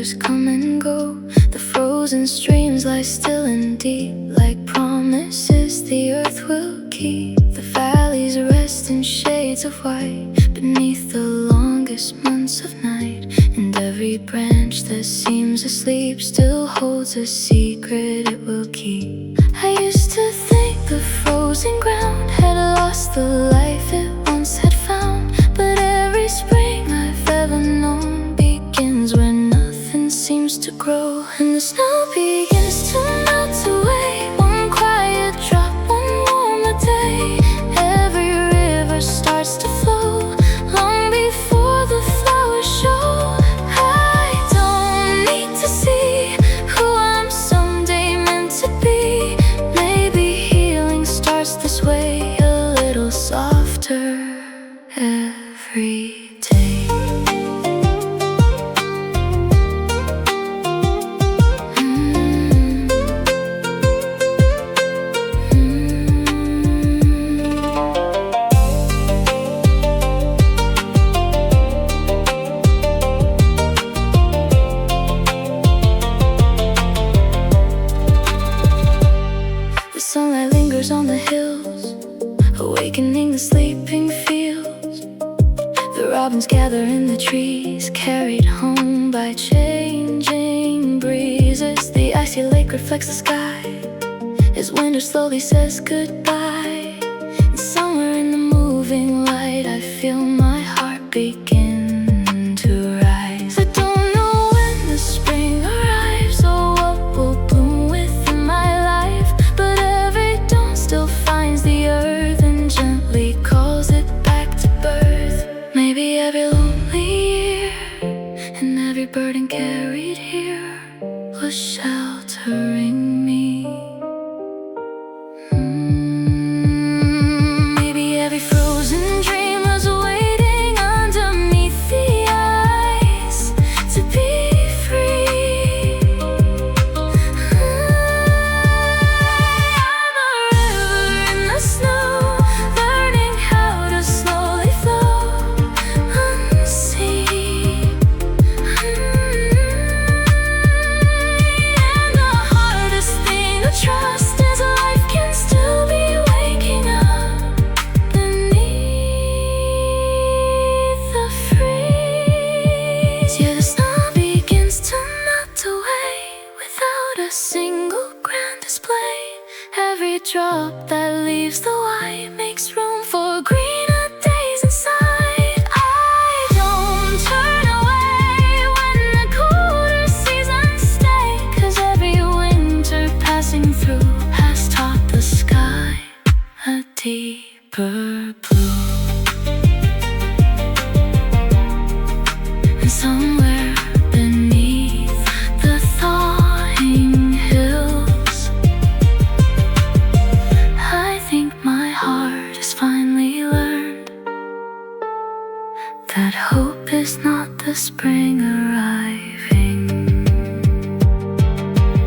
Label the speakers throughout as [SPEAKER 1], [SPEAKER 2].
[SPEAKER 1] years come and go. The frozen streams lie still and deep, like promises the earth will keep. The valleys rest in shades of white beneath the longest months of night. And every branch that seems asleep still holds a secret it will keep. I used to think the frozen ground had lost the life it once had found, but every spring I've ever known begins where nothing seems to grow. And the snow begins to melt away, one quiet drop, one warmer day. Every river starts to flow long before the flowers show. I don't need to see who I'm someday meant to be. Maybe healing starts this way, a little softer every day. The sunlight lingers on the hills, awakening the sleeping fields. The robins gather in the trees, carried home by changing breezes. The icy lake reflects the sky as winter slowly says goodbye. And somewhere in the moving light I feel my heart begin to rise. I don't know when the spring arrives or what will bloom within my life, but every dawn still finds the earth and gently calls it back to birth. Maybe every lonely year and every burden carried here was sheltering me. Maybe every frozen dream was waiting underneath the ice to be free. I'm a river in the snow, learning how to slowly flow unseen. And the hardest thing to trust is life can still be waking up beneath the freeze. Yeah, the snow begins to melt away without a single grand display. Every drop that leaves the white makes room for greener days inside. I don't turn away when the colder seasons stay, 'cause every winter passing through has taught the sky a deeper blue. And somewhere beneath the thawing hills, I think my heart has finally learned that hope is not the spring arriving.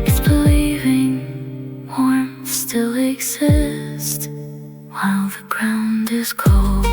[SPEAKER 1] It's believing warmth still exists while the ground is cold.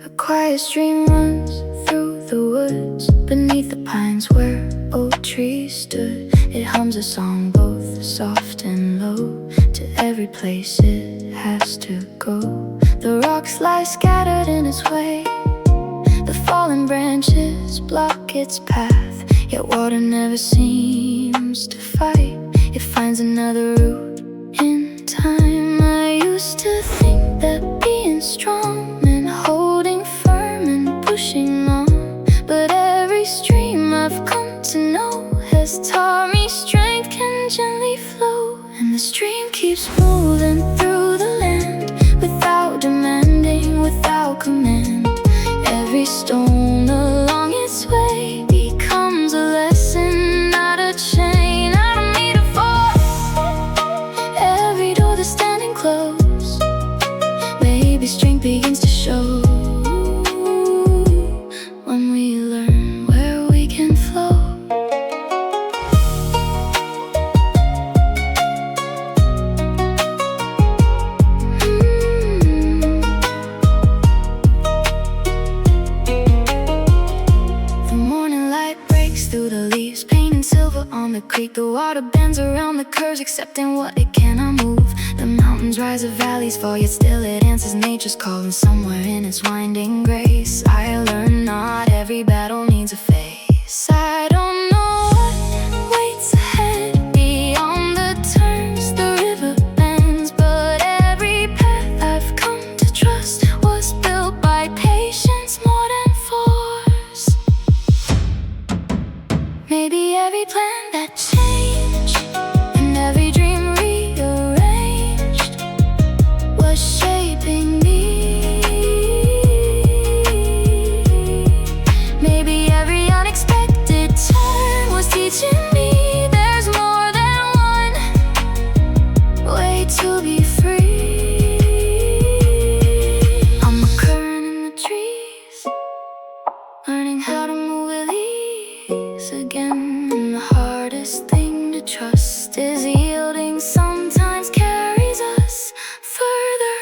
[SPEAKER 1] A quiet stream runs through the woods beneath the pines where old trees stood. It hums a song both soft and low to every place it has to go. The rocks lie scattered in its way, the fallen branches block its path, yet water never seems to fight. It finds another route in time. I used to think that being strong meant holding firm and pushing on, but every stream I've come to know has taught me strength can gently flow. And the stream keeps moving through the land without demanding, without command. Every stone along its way becomes a lesson through the leaves, painting silver on the creek. The water bends around the curves, accepting what it cannot move. The mountains rise, the valleys fall, yet still it answers nature's calling. Somewhere in its winding grace, I learned not every battle needs a face. I don't know what waits ahead beyond the turns the river bends, but every path I've come to trust was built by patience more than force. Maybe every plan that changed and every dream rearranged was shaping me. Maybe every unexpected turn was teaching me there's more than one way to be free. I'm a current in the trees, learning how to move with ease again. And the hardest thing to trust is yielding sometimes carries us further.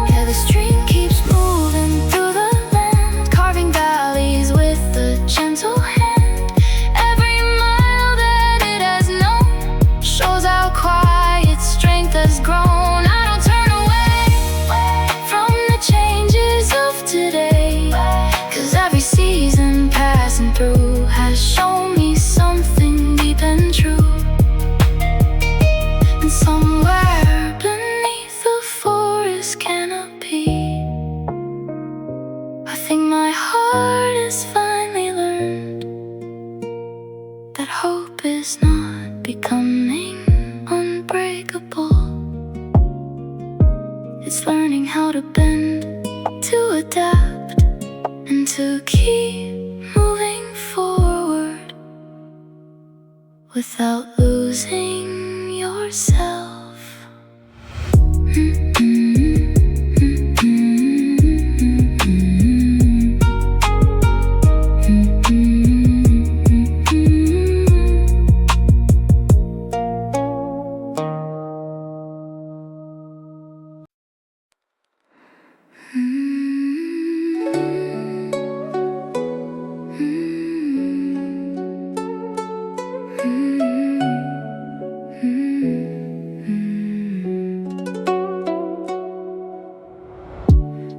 [SPEAKER 1] Yeah, the stream keeps moving through the land, carving valleys with a gentle hand. Every mile that it has known shows how quiet strength has grown. I don't turn away from the changes of today, 'cause every season passing through has shown me something deep and true. And somewhere beneath the forest canopy, I think my heart has finally learned that hope is not becoming unbreakable. It's learning how to bend, to adapt, and to keep moving forward without losing yourself.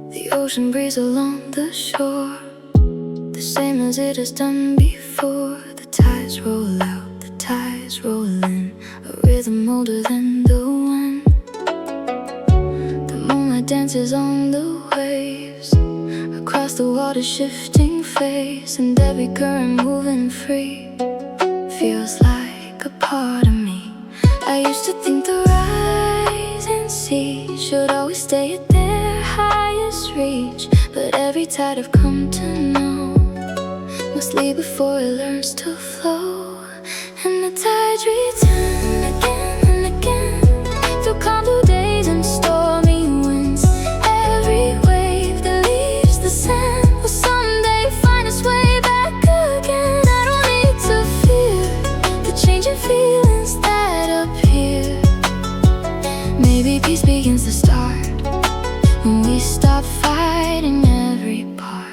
[SPEAKER 1] The ocean breeze along the shore, the same as it has done before. The tides roll out, the tides roll in, a rhythm older than the wind. The moonlight dances on the waves, across the water's shifting face. And every current moving free feels like a part of me. I used to think the rising sea should always stay at their highest reach, but every tide I've come to know must leave before it learns to flow. And the tides return again and again, through calm blue days and stormy winds. Every wave that leaves the sand will someday find its way back again. I don't need to fear the changing feelings that appear. Maybe peace begins to start when we stop fighting every part.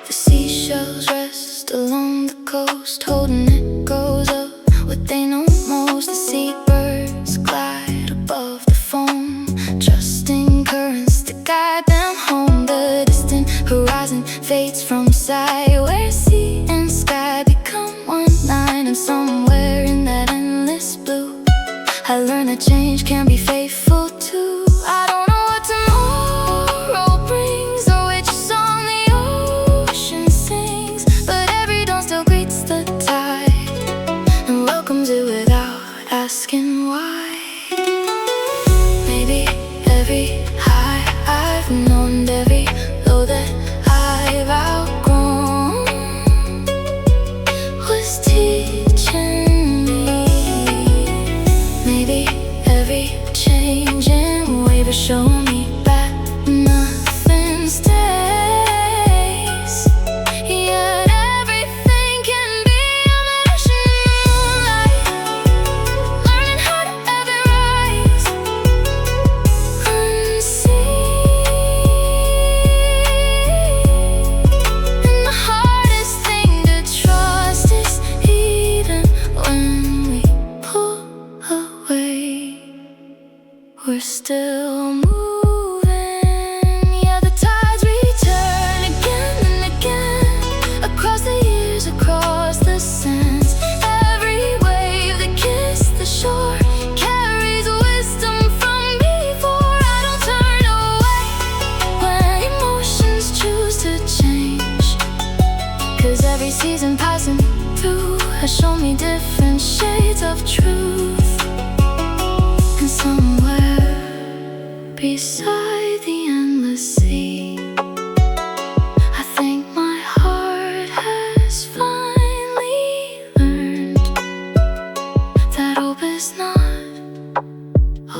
[SPEAKER 1] The seashells rest along the coast, holding echoes of what they know most. The seabirds glide above the foam, trusting currents to guide them home. The distant horizon fades from sight, where sea and sky become one line. And somewhere in that endless blue, I learned that change can be faithful too. I don't know what tomorrow brings or which song the ocean sings, but every dawn still greets the tide and welcomes it without asking why. Maybe every high I've known, every low that I've outgrown was teaching me. Maybe every every changing wave is showing me that nothing stays. Yet everything can be a mission in the moonlight, learning how to ebb and rise unseen. And the hardest thing to trust is even when we pull away, we're still moving. Yeah, the tides return again and again, across the years, across the sands. Every wave that kissed the shore carries wisdom from before. I don't turn away when emotions choose to change, 'cause every season passing through has shown me different shades of truth. And somewhere beside the endless sea, I think my heart has finally learned that hope is not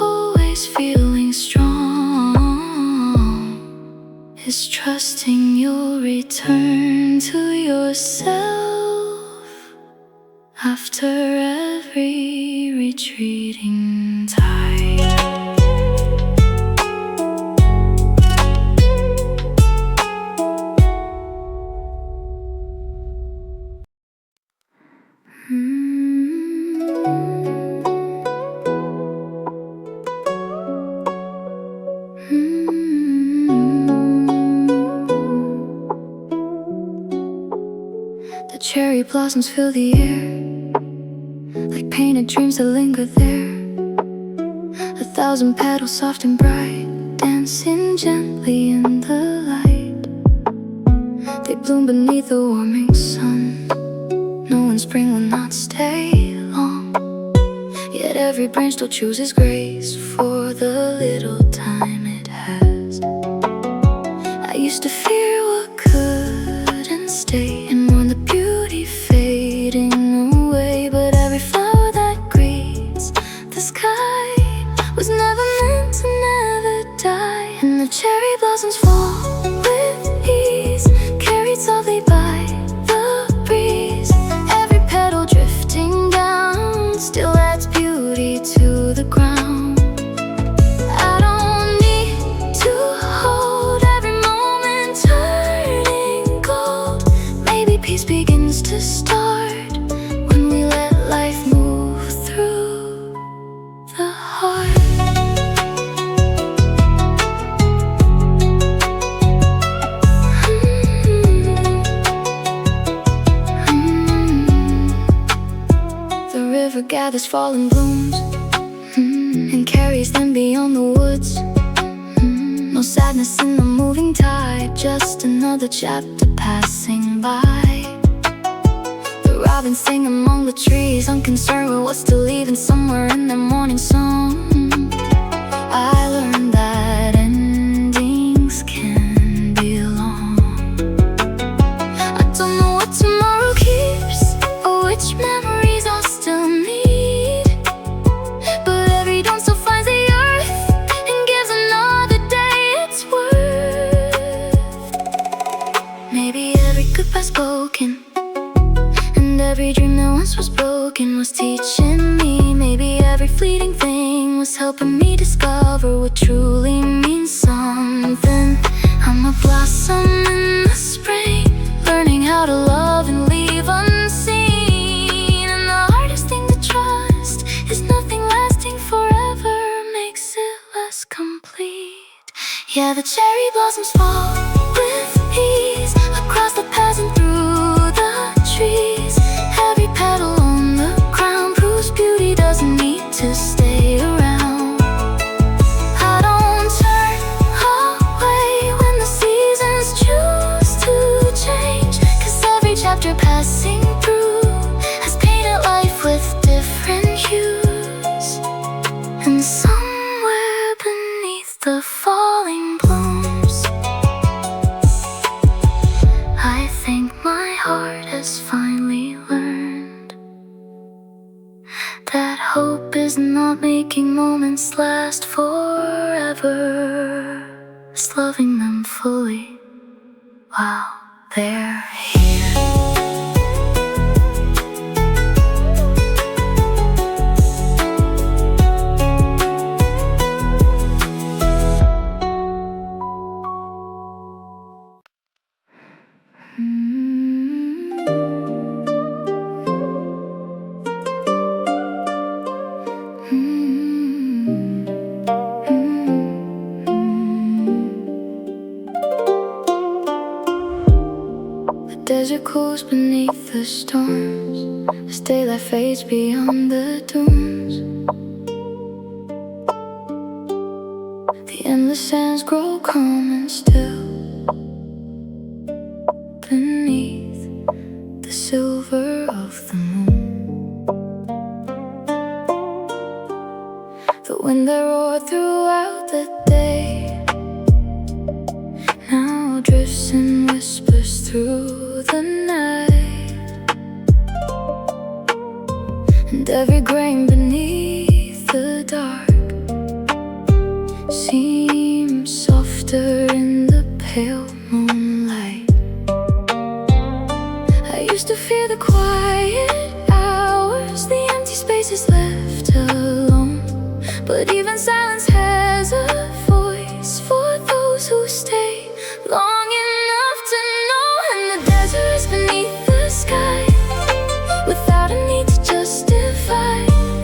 [SPEAKER 1] always feeling strong. It's trusting you'll return to yourself after every retreating tide. The cherry blossoms fill the air like painted dreams that linger there. 1,000 petals soft and bright, dancing gently in the light. They bloom beneath the warming sun, knowing spring will not stay long. Yet every branch still chooses grace for the little time it has. I used to fear what couldn't stay and mourn the beauty fading away. But every flower that greets the sky was never meant to never die. And the cherry blossoms fall with ease, carried softly by the breeze. Every petal drifting down still adds beauty to the ground. I don't need to hold every moment turning gold. Maybe peace begins to start when we let life move through the heart. The river gathers fallen blooms and carries them beyond the woods. No sadness in the moving tide, just another chapter passing by. The robins sing among the trees, unconcerned with what's still leaving somewhere in their morning song. I learned that endings can be long. I don't know what tomorrow keeps or which memories I'll still need, but every dawn still finds the earth and gives another day its worth. Maybe every goodbye spoken and every dream that once was broken was teaching me. Maybe every fleeting thing was helping me discover what truly means something. I'm a blossom in the spring, learning how to love and leave unseen. And the hardest thing to trust is nothing lasting forever makes it less complete. Yeah, the cherry blossoms fall with ease across the paths and through the trees. Every petal on the ground proves beauty doesn't need to stay around. I don't turn away when the seasons choose to change, 'cause every chapter passing through has painted life with different hues. And somewhere beneath the falling blooms, I think my heart has finally learned that hope is not making moments last forever. It's loving them fully while they're here. Desert cools beneath the storms, as daylight fades beyond the dunes. The endless sands grow calm and still beneath the silver of the moon. The wind that roared throughout the day now drifts and whispers through the night, and every grain beneath the dark seems softer in the pale moonlight. I used to fear the quiet hours, the empty spaces left alone, but even silence has a voice for those who stay long enough to know. And the desert is beneath the sky, without a need to justify.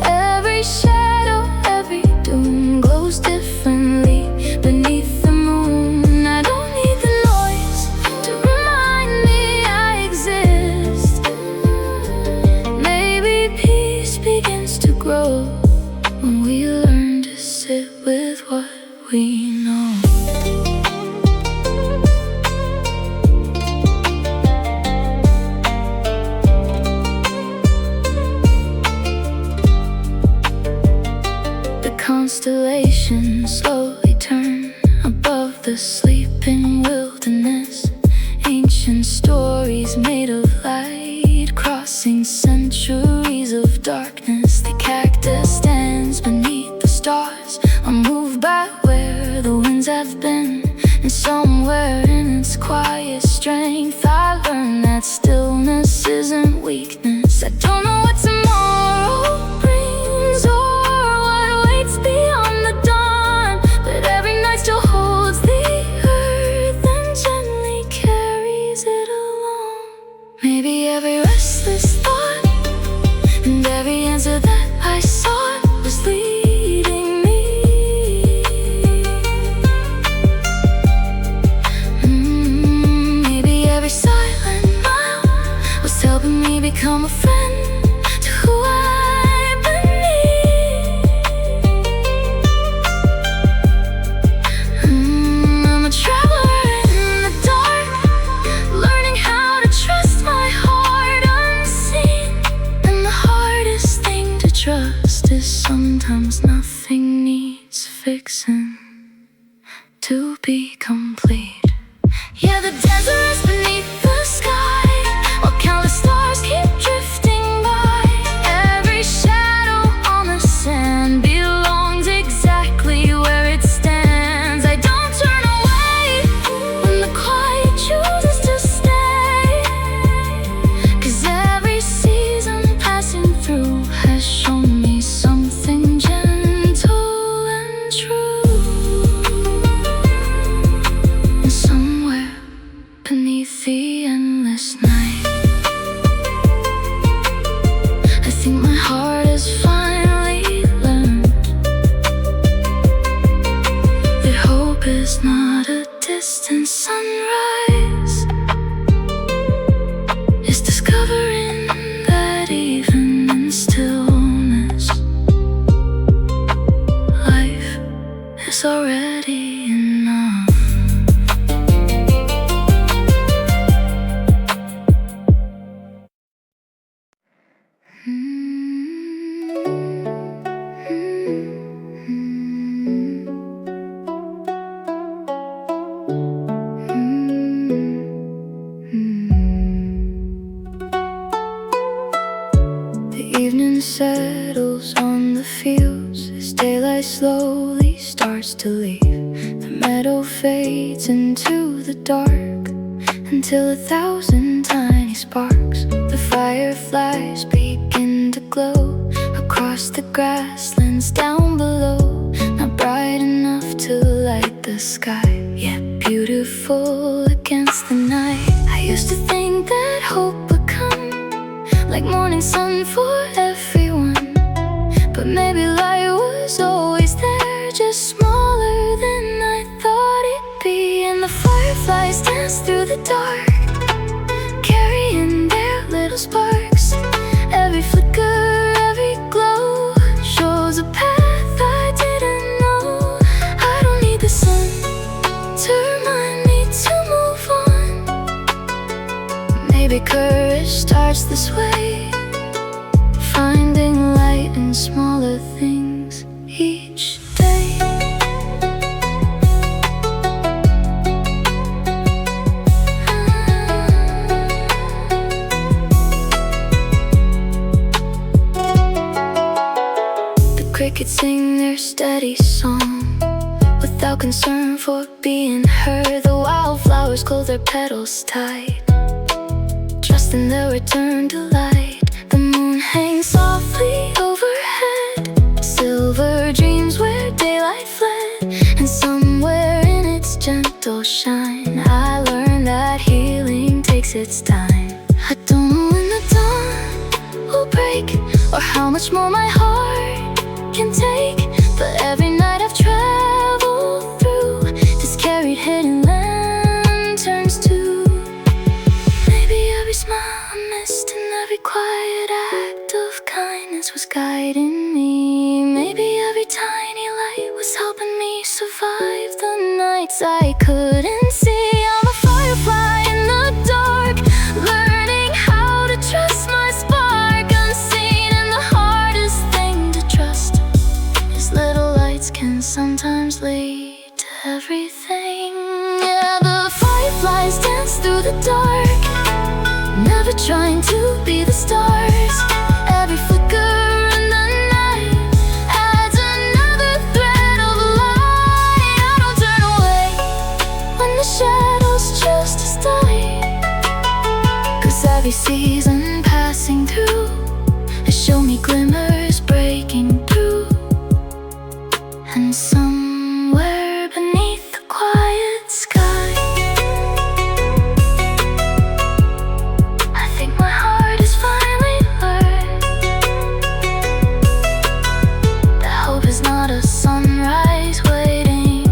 [SPEAKER 1] Every shadow, every dune glows differently beneath the moon. I don't need the noise to remind me I exist. Maybe peace begins to grow when we learn to sit with what we know. Constellations slowly turn above the sleeping wilderness. Ancient stories made of light, crossing centuries of darkness. The cactus stands beneath the stars, unmoved by where the winds have been. And somewhere in its quiet strength, I learned that stillness isn't weakness. I don't know what tomorrow brings or beyond the dawn, but every night still holds the earth and gently carries it along. Maybe every restless thought and every answer that I sought was leading me. Maybe every silent mile was helping me become a friend to who I've been. Trust is sometimes nothing needs fixing to be complete. Yeah, the desert is beneath the sky, while countless stars keep drifting by. Every shadow on the sand belongs exactly where it stands. I don't turn away when the quiet chooses to stay, 'cause every season passing through has shown me something gentle and true. And somewhere beneath the endless night, I think my heart has finally learned that hope is not a distant sunrise. It's discovering that even in stillness, life is already enough. The evening settles on the field. slowly starts to leave. The meadow fades into the dark until 1,000 tiny sparks. The fireflies begin to glow across the grasslands down below. Not bright enough to light the sky, yet beautiful against the night. I used to think that hope would come like morning sun for everyone, but maybe light was always there, just smaller than I thought it'd be. And the fireflies dance through the dark, carrying their little sparks. Every flicker, every glow shows a path I didn't know. I don't need the sun to remind me to move on. Maybe courage starts this way, finding light in smaller things each day. The crickets sing their steady song without concern for being heard. The wildflowers close their petals tight, trusting they'll return to light. The moon hangs softly overhead, silver dreams where daylight fled. And somewhere in its gentle shine, I learned that healing takes its time. I don't know when the dawn will break, or how much more my heart can take, but every night I've traveled through just carried hidden lanterns too. Maybe every smile I missed and every quiet act of kindness was guiding me. Maybe every tiny light was helping me survive the nights I couldn't see. I'm a firefly in the dark, learning how to trust my spark. Unseen, and the hardest thing to trust is little lights can sometimes lead to everything. Yeah, the fireflies dance through the dark, never trying to be the stars. Every flicker in the night adds another thread of light. I don't turn away when the shadows choose to stay, 'cause every season passing through has shown me glimmers breaking through. And somewhere beneath the quiet sky, I think my heart has finally learned that hope is not a sunrise waiting.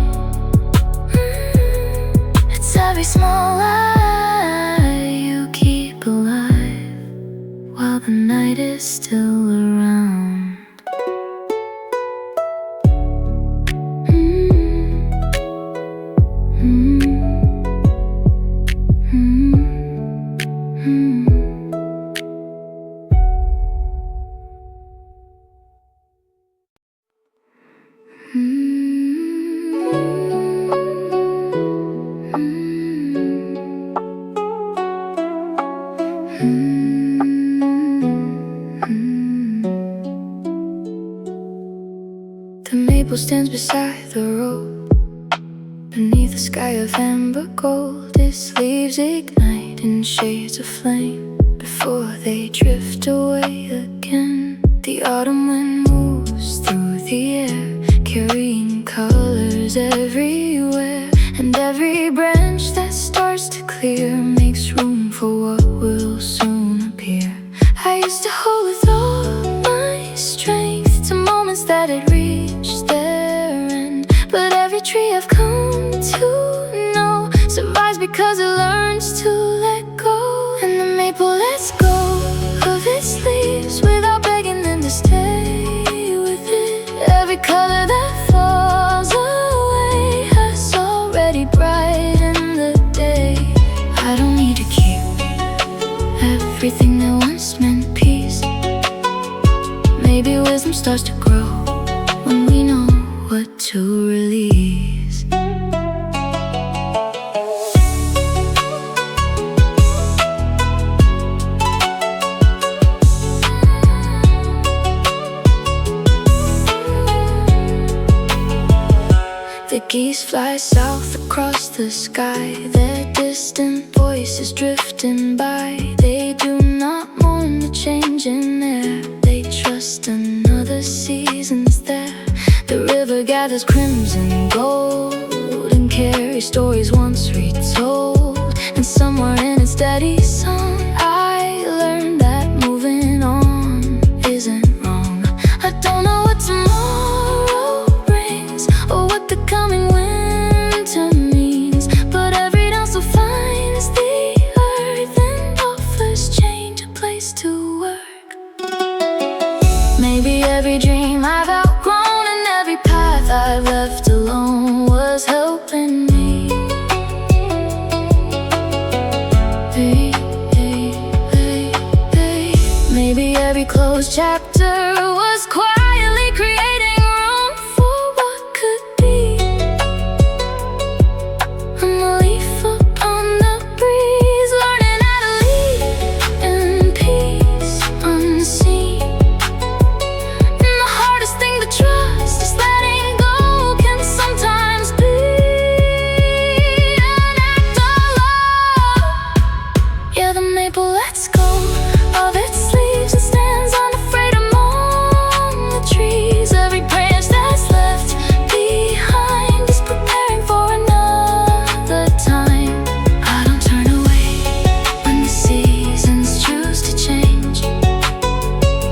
[SPEAKER 1] It's every small lie you keep alive while the night is still around. The maple stands beside the road, beneath a sky of amber gold. Its leaves ignite in shades of flame before they drift away again. The autumn wind moves through the air, carrying colors everywhere. And every branch that starts to clear makes room for what will soon appear. I used to hold with all my strength to moments that had reached their end, but every tree I've come to know survives because it learns to let go. And the maple lets go of its leaves without begging them to stay with it. Every color that falls away has already brightened the day. I don't need to keep everything that once meant peace. Maybe wisdom starts to grow when we know what to release. The geese fly south across the sky, their distant voices drifting by. They do not mourn the change in air, they trust another season's there. The river gathers crimson gold and carries stories once retold. And somewhere in its steady song, I learned that moving on isn't wrong. I don't know what tomorrow brings or what the coming winter means, but every down still finds the earth and offers change a place to work. Maybe every dream I've outgrown and every path I've left alone was helping me. Maybe every closed chapter was quietly creating room for what could be. I'm a leaf upon the breeze, learning how to leave in peace unseen. And the hardest thing to trust is letting go can sometimes be an act of love. Yeah, the maple lets go of its leaves and stands unafraid among the trees. Every branch that's left behind is preparing for another time. I don't turn away when the seasons choose to change,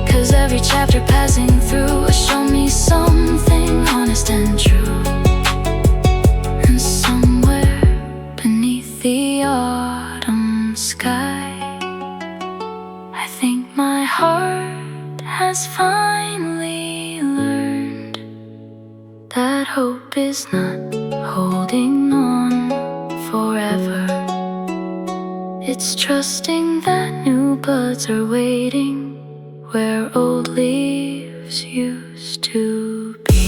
[SPEAKER 1] 'cause every chapter passing through will show me something honest and true. And somewhere beneath the autumn sky, I think my heart has finally learned that hope is not holding on forever. It's trusting that new buds are waiting where old leaves used to be.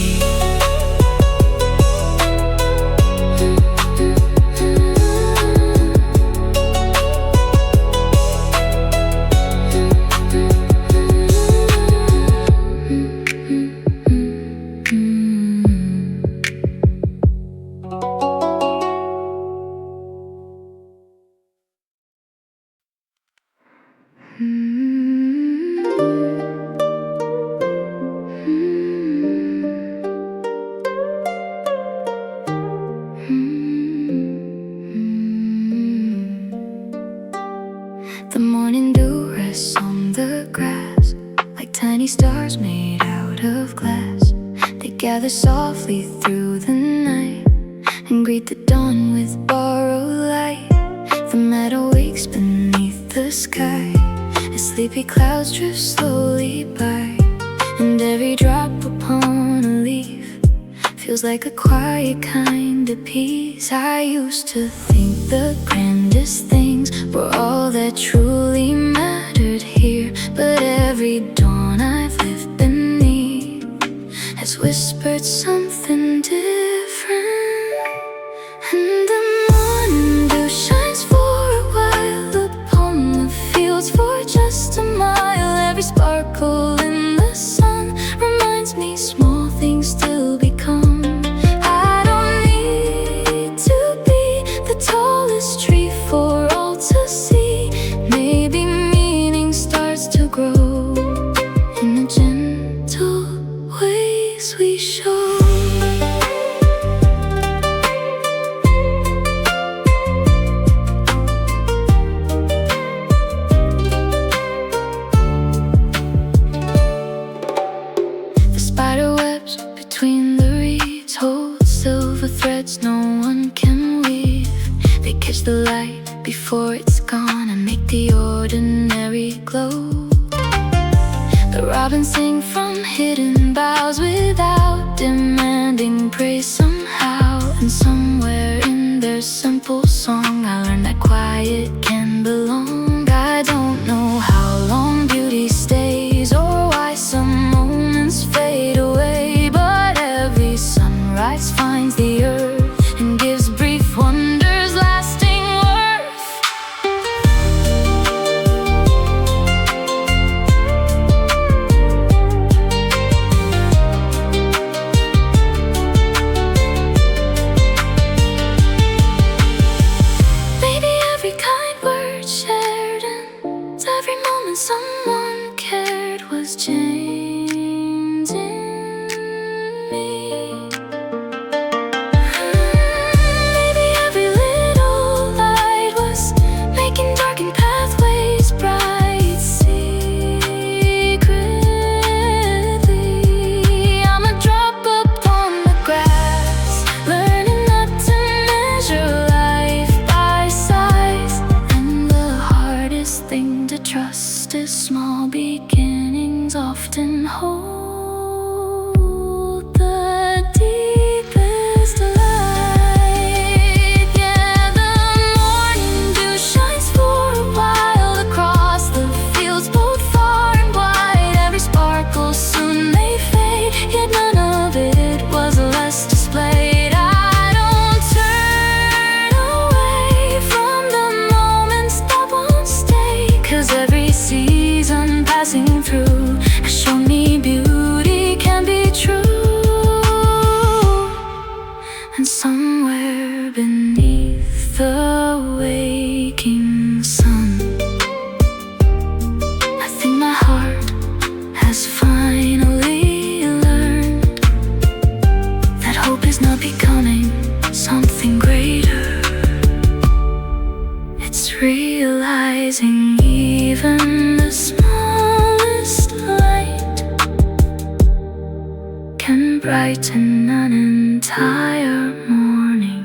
[SPEAKER 1] The morning dew rests on the grass like tiny stars made out of glass. They gather softly through the night and greet the dawn with borrowed light. The meadow wakes beneath the sky as sleepy clouds drift slowly by. And every drop upon a leaf feels like a quiet kind of peace. I used to think the grandest things were all that truly mattered here, but every dawn I've lived beneath has whispered something different. And the morning dew shines for a while upon the fields for just a mile. Every sparkle in the sun reminds me small things still become. I don't need to be the tallest tree for all to see. Maybe meaning starts to grow in the gentle ways we show. Spiderwebs between the reeds hold silver threads no one can weave. They catch the light before it's gone and make the ordinary glow. The robins sing from hidden boughs without demanding praise somehow. And somewhere in their simple song I learned that quiet can belong. I don't know how long beauty stays or why some moments fade away, but every sunrise finds the earth and gives brief wonders lasting worth. is not becoming something greater. It's realizing even the smallest light can brighten an entire morning.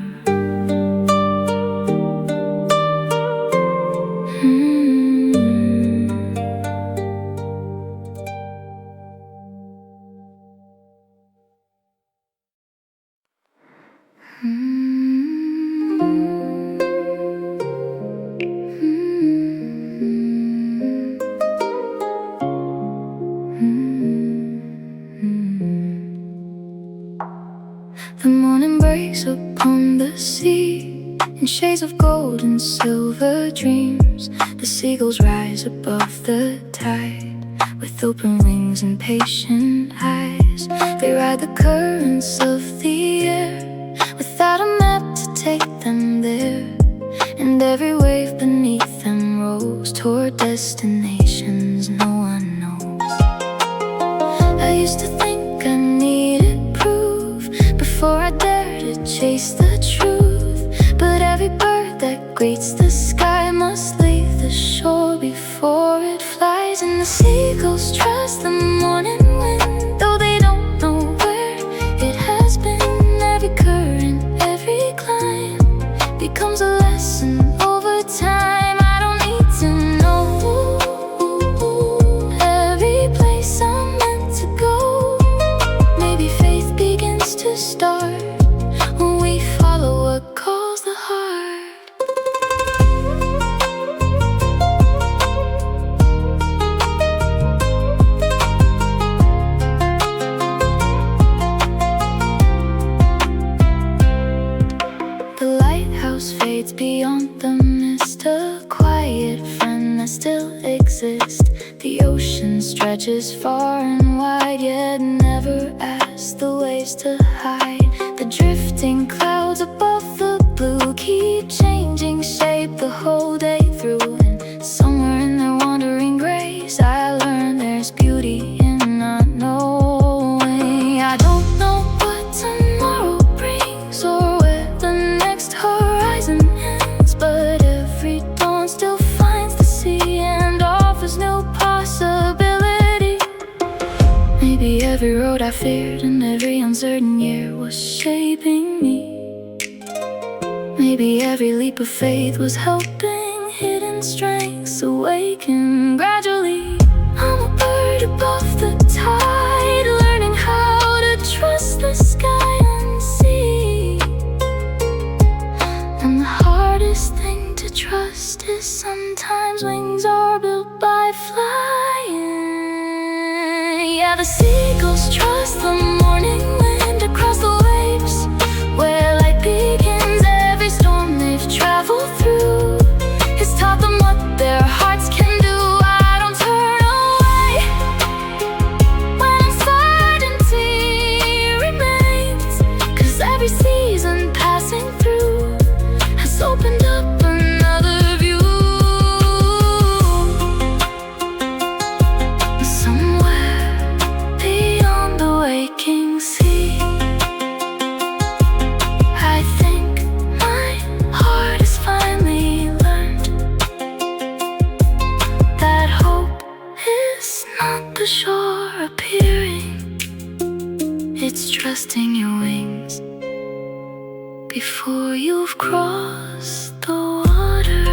[SPEAKER 1] The morning breaks upon the sea in shades of gold and silver dreams. The seagulls rise above the tide with open wings and patient eyes. They ride the currents of the air without a map to take them there. And every wave beneath them rolls toward destinations no one knows. I used to think I needed proof before I dared to chase the truth. But every bird that greets the sky must leave the shore before it flies. And the seagulls trust the morning wind, though they don't know where it has been. Every current, every climb becomes a lesson over time. I don't need to know every place I'm meant to go. Maybe faith begins to start when we follow what calls the heart. The lighthouse fades beyond the mist, a quiet friend that still exists. The ocean stretches far and wide, yet never asks the waves to hide. The drifting clouds above the blue keep changing shape the whole day through. And somewhere in their wandering grace I learned there's beauty in not knowing. I don't know what tomorrow brings or where the next horizon ends, but every dawn still finds the sea and offers new possibility. Maybe every road I feared and every uncertain year was shaping me. Maybe every leap of faith was helping hidden strengths awaken gradually. I'm a bird above the tide, learning how to trust the sky and sea. And the hardest thing to trust is sometimes wings are built by flying. Yeah, the seagulls trust the morning wind across the waves where light begins. Every storm they've traveled through has taught them what their hearts can do. I don't turn away when uncertainty remains, 'cause every season passing through has opened up another view. Somewhere beyond the waking sea, I think my heart has finally learned that hope is not the shore appearing, it's trusting your wings before you've crossed the water.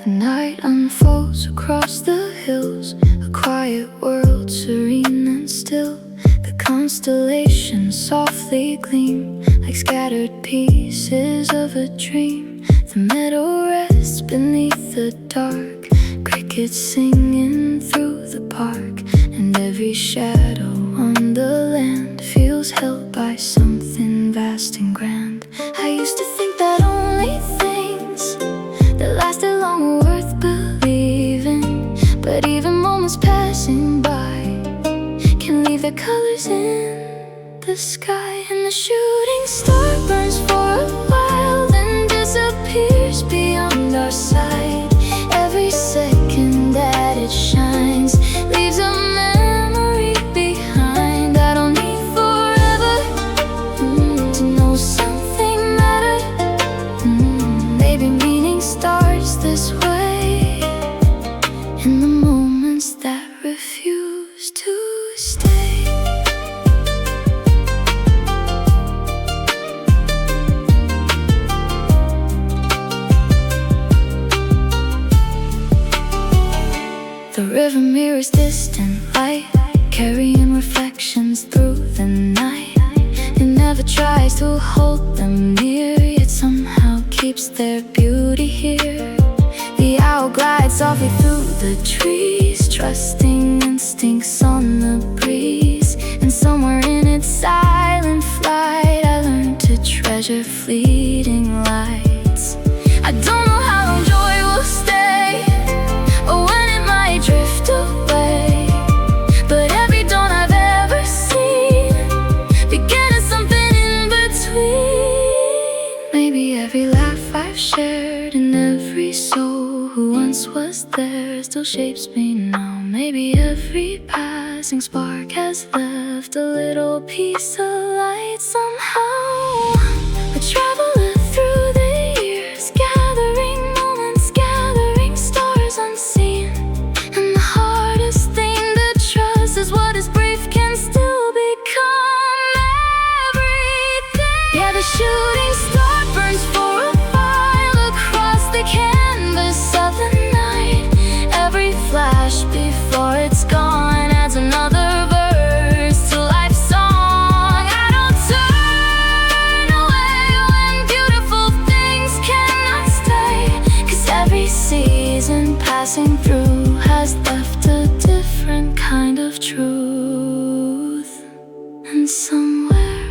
[SPEAKER 1] The night unfolds across the hills, a quiet world serene and still. The constellations softly gleam like scattered pieces of a dream. The meadow rests beneath the dark, crickets singing through the park, and every shadow on the land feels held by something vast and grand. I used to think that only things that lasted long were worth believing, but even moments passing by can leave their colors in the sky. And the shooting star burns for a while, then disappears beyond our sight. Every second that it shines leaves a memory behind. I don't need forever to know something mattered. Maybe meaning starts this way, in the moments that refuse to stay. The river mirrors distant light, carrying reflections through the night. It never tries to hold them near, yet somehow keeps their beauty here. The owl glides softly through the trees, trusting instincts on the breeze. And somewhere in its silent flight, I learned to treasure fleeting lights. I don't know how long joy will stay, or when it might drift away, but every dawn I've ever seen began as something in between. Maybe every laugh I've shared and every soul who once was there still shapes me now. Maybe every passing spark has left a little piece of light somehow. A traveler through the years, gathering moments, gathering stars unseen. And the hardest thing to trust is what is brief can still become everything. Yeah, the shooting star burns for a while across the canvas of the night. Every flash before it's gone adds another verse to life's song. I don't turn away when beautiful things cannot stay, 'cause every season passing through has left a different kind of truth. And somewhere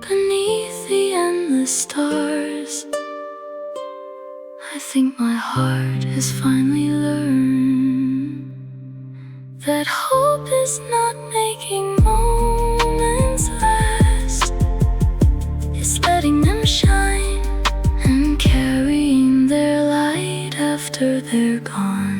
[SPEAKER 1] beneath the endless stars, I think my heart has finally learned that hope is not making moments last, it's letting them shine and carrying their light after they're gone.